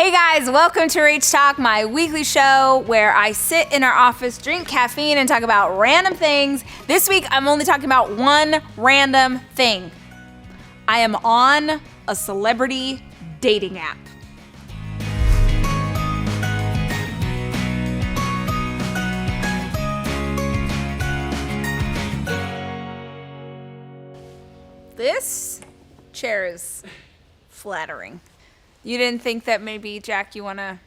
Hey guys, welcome to Rach Talk, my weekly show where I sit in our office, drink caffeine, and talk about random things. This week, I'm only talking about one random thing. I am on a celebrity dating app. This chair is flattering. You didn't think that maybe, Jack, you weren't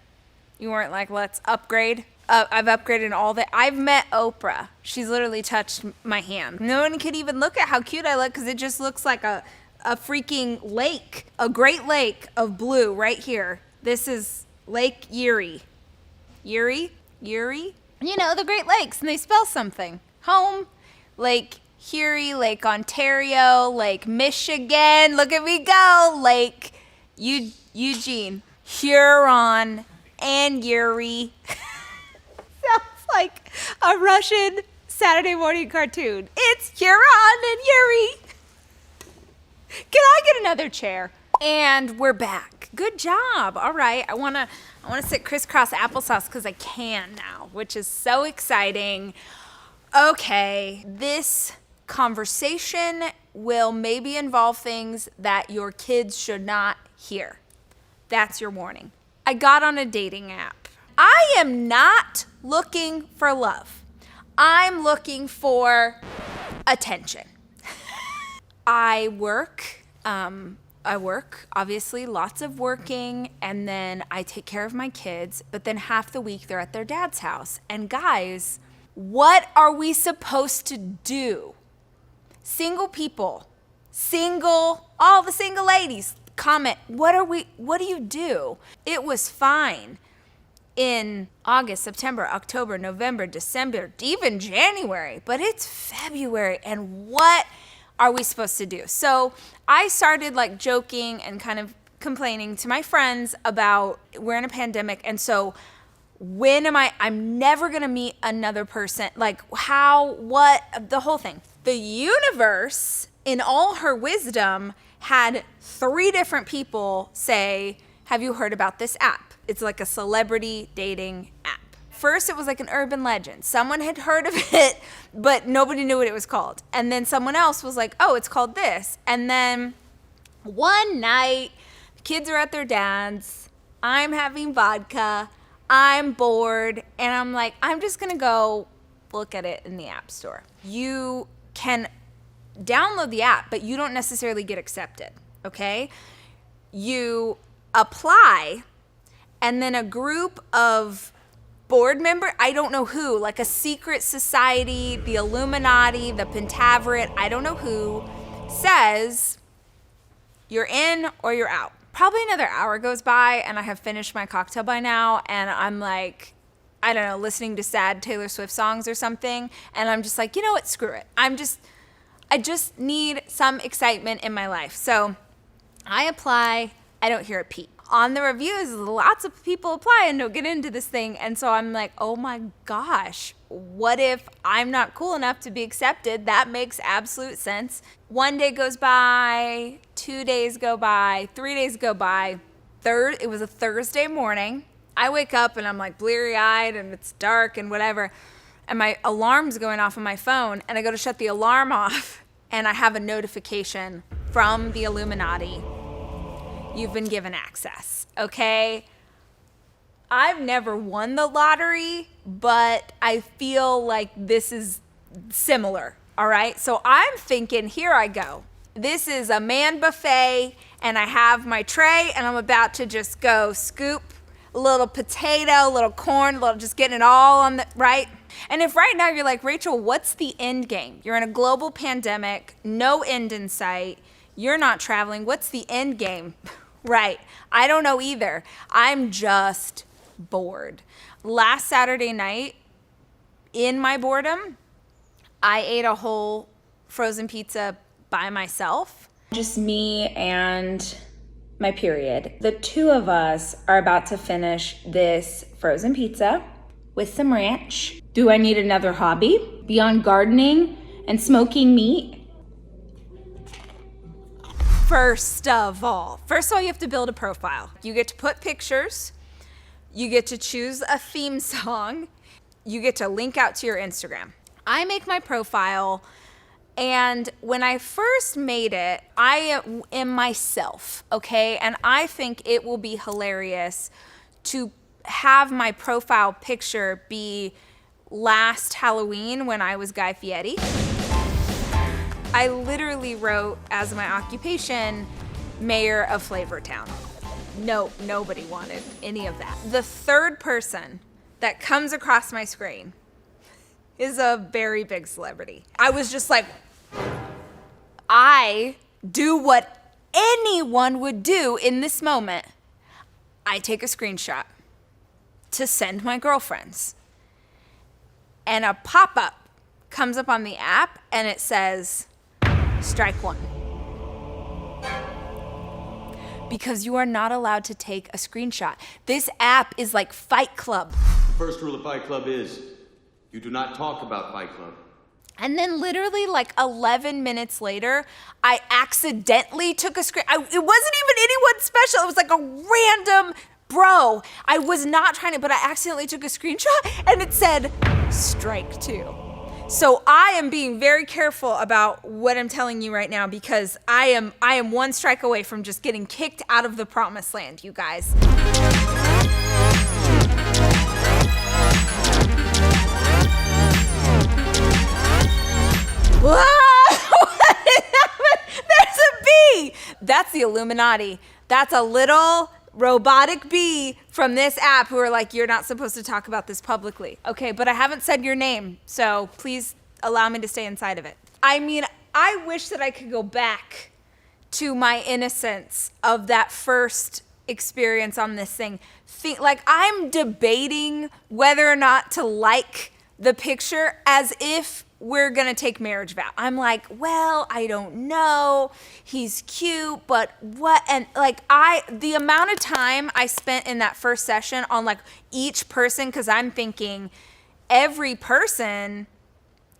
like, let's upgrade? I've upgraded all that. I've met Oprah. She's literally touched my hand. No one could even look at how cute I look because it just looks like a freaking lake, a great lake of blue right here. This is Lake Erie. Erie? You know, the Great Lakes, and they spell something. Home, Lake Erie, Lake Ontario, Lake Michigan. Look at me go. Lake Eugene, Huron, and Yuri. Sounds like a Russian Saturday morning cartoon. It's Huron and Yuri. Can I get another chair? And we're back. Good job. All right. I wanna sit crisscross applesauce because I can now, which is so exciting. Okay, this conversation will maybe involve things that your kids should not hear. That's your warning. I got on a dating app. I am not looking for love. I'm looking for attention. I work, obviously, lots of working, and then I take care of my kids, but then half the week they're at their dad's house. And guys, what are we supposed to do? Single people, all the single ladies, comment, what do you do? It was fine in August, September, October, November, December, even January, but it's February, and what are we supposed to do? So I started like joking and kind of complaining to my friends about we're in a pandemic, and so I'm never gonna meet another person, like the whole thing. The universe, in all her wisdom, had 3 different people say, have you heard about this app? It's like a celebrity dating app. First, it was like an urban legend. Someone had heard of it, but nobody knew what it was called. And then someone else was like, oh, it's called this. And then one night, the kids are at their dad's, I'm having vodka, I'm bored, and I'm like, I'm just gonna go look at it in the app store. You can download the app, but you don't necessarily get accepted, okay? You apply, and then a group of board member, I don't know who, like a secret society, the Illuminati, the Pentaveret, I don't know who, says you're in or you're out. Probably another hour goes by, and I have finished my cocktail by now, and I'm like, I don't know, listening to sad Taylor Swift songs or something, and I'm just like, you know what, screw it. I just need some excitement in my life. So I apply, I don't hear a peep. On the reviews, lots of people apply and don't get into this thing, and so I'm like, oh my gosh, what if I'm not cool enough to be accepted? That makes absolute sense. 1 day goes by, 2 days go by, 3 days go by. It was a Thursday morning. I wake up and I'm like bleary-eyed and it's dark and whatever, and my alarm's going off on my phone, and I go to shut the alarm off, and I have a notification from the Illuminati. You've been given access, okay? I've never won the lottery, but I feel like this is similar, all right? So I'm thinking, here I go. This is a man buffet, and I have my tray, and I'm about to just go scoop a little potato, a little corn, just getting it all on the, right? And if right now you're like, Rachel, what's the end game? You're in a global pandemic, no end in sight, you're not traveling, what's the end game? Right, I don't know either. I'm just bored. Last Saturday night, in my boredom, I ate a whole frozen pizza by myself. Just me and my period. The 2 of us are about to finish this frozen pizza with some ranch. Do I need another hobby beyond gardening and smoking meat? First of all, you have to build a profile. You get to put pictures. You get to choose a theme song. You get to link out to your Instagram. I make my profile, and when I first made it, I am myself, okay? And I think it will be hilarious to have my profile picture be last Halloween when I was Guy Fieri. I literally wrote as my occupation, mayor of Flavortown. No, nobody wanted any of that. The third person that comes across my screen is a very big celebrity. I was just like, I do what anyone would do in this moment. I take a screenshot to send my girlfriends. And a pop-up comes up on the app and it says, strike one. Because you are not allowed to take a screenshot. This app is like Fight Club. The first rule of Fight Club is you do not talk about Fight Club. And then literally like 11 minutes later, I accidentally took a screen. It wasn't even anyone special. It was like a random bro. I was not trying to, but I accidentally took a screenshot and it said strike two. So I am being very careful about what I'm telling you right now because I am one strike away from just getting kicked out of the promised land, you guys. Whoa! There's a bee! That's the Illuminati. That's a little robotic bee from this app who are like, you're not supposed to talk about this publicly. Okay, but I haven't said your name, so please allow me to stay inside of it. I mean, I wish that I could go back to my innocence of that first experience on this thing. Like, I'm debating whether or not to like the picture as if we're gonna take marriage vow. I'm like, well, I don't know. He's cute, but what? And like, the amount of time I spent in that first session on like each person, because I'm thinking every person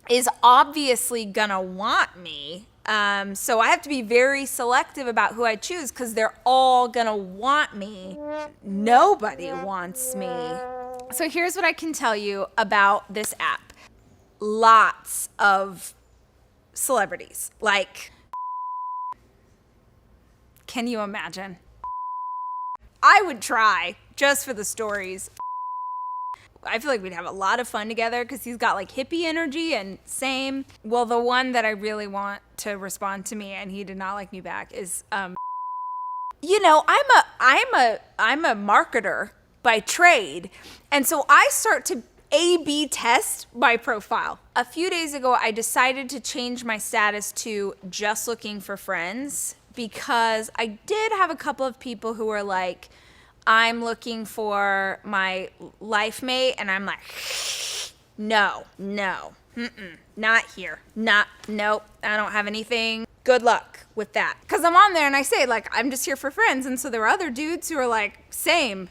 is obviously gonna want me. So I have to be very selective about who I choose because they're all gonna want me. Nobody wants me. So here's what I can tell you about this app. Lots of celebrities. Like, can you imagine? I would try just for the stories. I feel like we'd have a lot of fun together because he's got like hippie energy and same. Well, the one that I really want to respond to me and he did not like me back is, you know, I'm a marketer by trade. And so I start to A/B test my profile. A few days ago, I decided to change my status to just looking for friends because I did have a couple of people who were like, I'm looking for my life mate. And I'm like, no, not here. Nope, I don't have anything. Good luck with that. Because I'm on there and I say like, I'm just here for friends. And so there were other dudes who are like, same.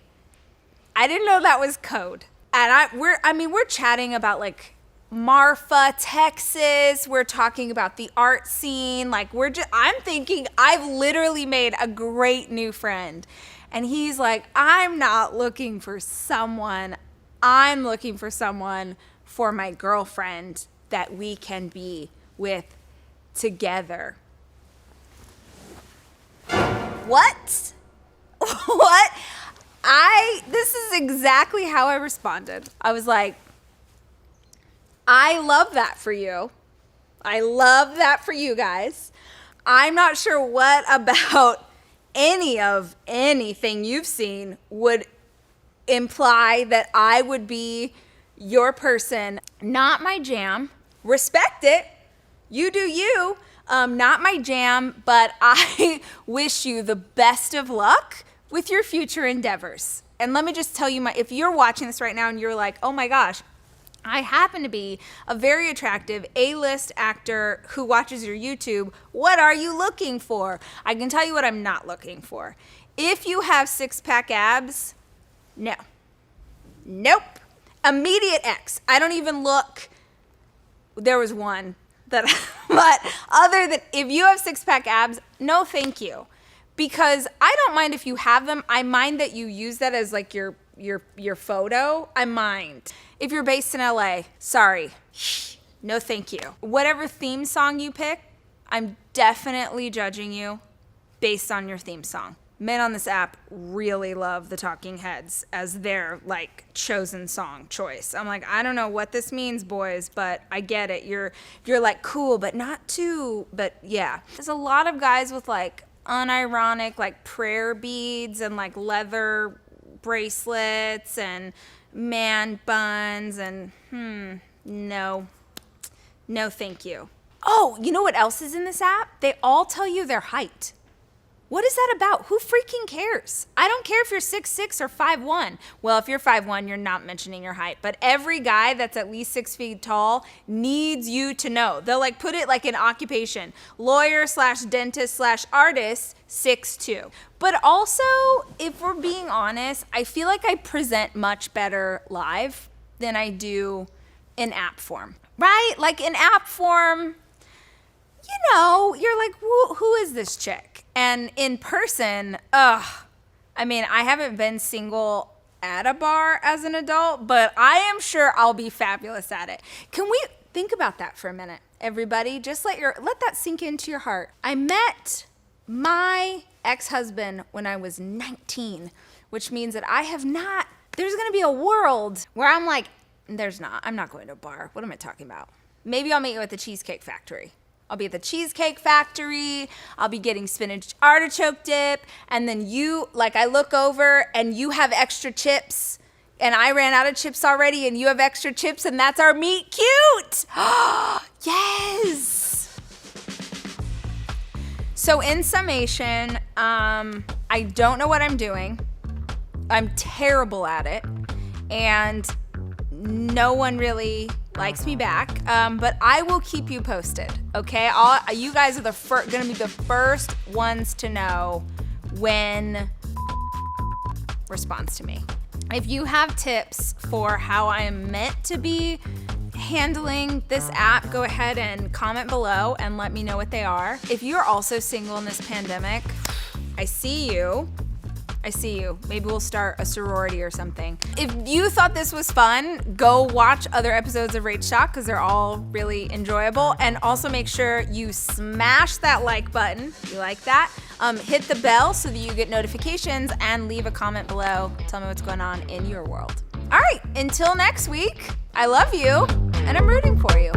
I didn't know that was code. And we're chatting about like Marfa, Texas. We're talking about the art scene. Like I'm thinking I've literally made a great new friend. And he's like, I'm not looking for someone. I'm looking for someone for my girlfriend that we can be with together. What? What? This is exactly how I responded. I was like, I love that for you. I love that for you guys. I'm not sure what about anything you've seen would imply that I would be your person. Not my jam. Respect it. You do you. Not my jam, but I wish you the best of luck with your future endeavors. And let me just tell you, if you're watching this right now and you're like, oh my gosh, I happen to be a very attractive A-list actor who watches your YouTube. What are you looking for? I can tell you what I'm not looking for. If you have six-pack abs, no. Nope. Immediate X. I don't even look. There was one that But other than, if you have six-pack abs, no thank you. Because I don't mind if you have them. I mind that you use that as like your photo. I mind. If you're based in LA, sorry. No thank you. Whatever theme song you pick, I'm definitely judging you based on your theme song. Men on this app really love the Talking Heads as their like chosen song choice. I'm like, I don't know what this means, boys, but I get it. You're like cool, but not too, but yeah. There's a lot of guys with like unironic like prayer beads and like leather bracelets and man buns and no thank you. Oh, you know what else is in this app? They all tell you their height. What is that about? Who freaking cares? I don't care if you're 6'6" or 5'1". Well, if you're 5'1", you're not mentioning your height. But every guy that's at least 6 feet tall needs you to know. They'll like put it like an occupation. Lawyer/dentist/artist, 6'2". But also, if we're being honest, I feel like I present much better live than I do in app form. Right? Like in app form, you know, you're like, who is this chick? And in person, I mean, I haven't been single at a bar as an adult, but I am sure I'll be fabulous at it. Can we think about that for a minute, everybody? Just let that sink into your heart. I met my ex-husband when I was 19, which means that there's gonna be a world where I'm like, I'm not going to a bar. What am I talking about? Maybe I'll meet you at the Cheesecake Factory. I'll be at the Cheesecake Factory. I'll be getting spinach artichoke dip. And then I look over and you have extra chips and I ran out of chips already and you have extra chips and that's our meet cute. Yes. So in summation, I don't know what I'm doing. I'm terrible at it. And no one really likes me back, but I will keep you posted, okay? You guys are gonna be the first ones to know when responds to me. If you have tips for how I am meant to be handling this app, go ahead and comment below and let me know what they are. If you're also single in this pandemic, I see you. Maybe we'll start a sorority or something. If you thought this was fun, go watch other episodes of Rach Talk because they're all really enjoyable. And also make sure you smash that like button. If you like that. Hit the bell so that you get notifications and leave a comment below. Tell me what's going on in your world. All right, until next week, I love you and I'm rooting for you.